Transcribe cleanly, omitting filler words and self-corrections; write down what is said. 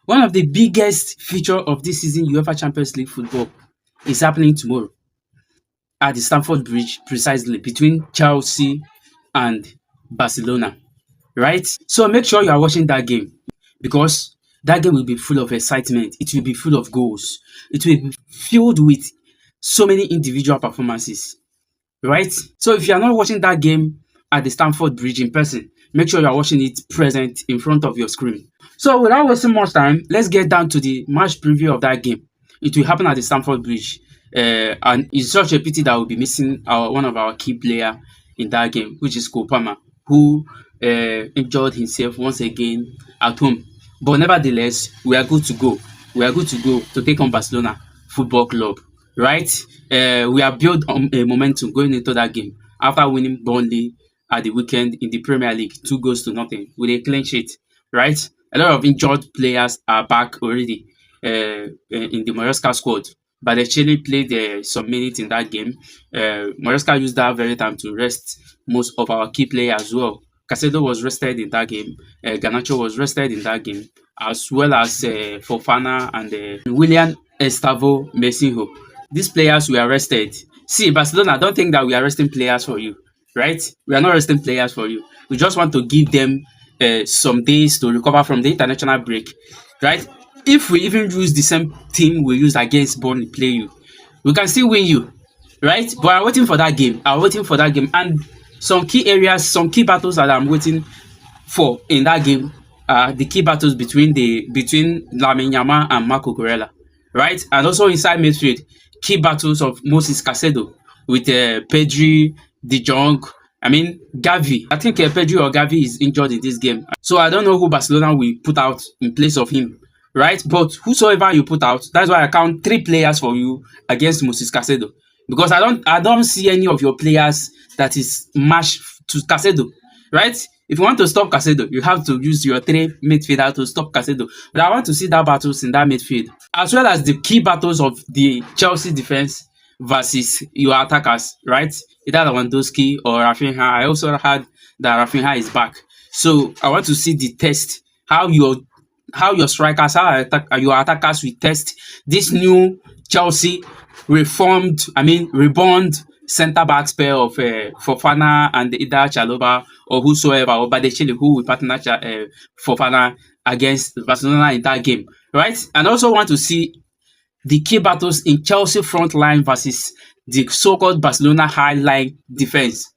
One of the biggest feature of this season UEFA Champions League football is happening tomorrow at the Stamford Bridge, precisely between Chelsea and Barcelona, right? So make sure you are watching that game because that game will be full of excitement. It will be full of goals. It will be filled with so many individual performances, right? So if you are not watching that game at the Stamford Bridge in person, make sure you are watching it present in front of your screen. So without wasting much time, let's get down to the match preview of that game. It will happen at the Stamford Bridge, and it's such a pity that we'll be missing one of our key player in that game, which is Kopama, who injured himself once again at home. But nevertheless, we are good to go. We are good to go to take on Barcelona Football Club, right? We are built on a momentum going into that game after winning Burnley at the weekend in the Premier League, 2 goals to nothing with a clean sheet, right? A lot of injured players are back already in the Maresca squad. But actually played some minutes in that game. Maresca used that very time to rest most of our key players as well. Casedo was rested in that game. Garnacho was rested in that game, as well as Fofana and William Estavo Mesinho. These players were rested. See, Barcelona, don't think that we are resting players for you, right? We are not resting players for you. We just want to give them some days to recover from the international break, right? If we even use the same team we used against Burnley play you, we can still win you, right? But I'm waiting for that game. I'm waiting for that game. And some key areas, some key battles that I'm waiting for in that game are the key battles between Lamine Yamal and Marco Corella, right? And also inside midfield, key battles of Moses Casedo with Pedri, De Jong. I mean, Gavi. I think Pedri or Gavi is injured in this game. So I don't know who Barcelona will put out in place of him, right? But whosoever you put out, that's why I count 3 players for you against Moses Casedo. Because I don't see any of your players that is matched to Casedo, right? If you want to stop Casedo, you have to use your 3 midfielder to stop Casedo. But I want to see that battles in that midfield, as well as the key battles of the Chelsea defense versus your attackers, right? Either Lewandowski or Rafinha. I also heard that Rafinha is back. So I want to see the test, how your strikers, your attackers will test this new Chelsea reborn centre back pair of Fofana and either Chalobah or whosoever, or Badechile, who will partner Fofana against Barcelona in that game, right? And also want to see the key battles in Chelsea front line versus the so-called Barcelona high line defense.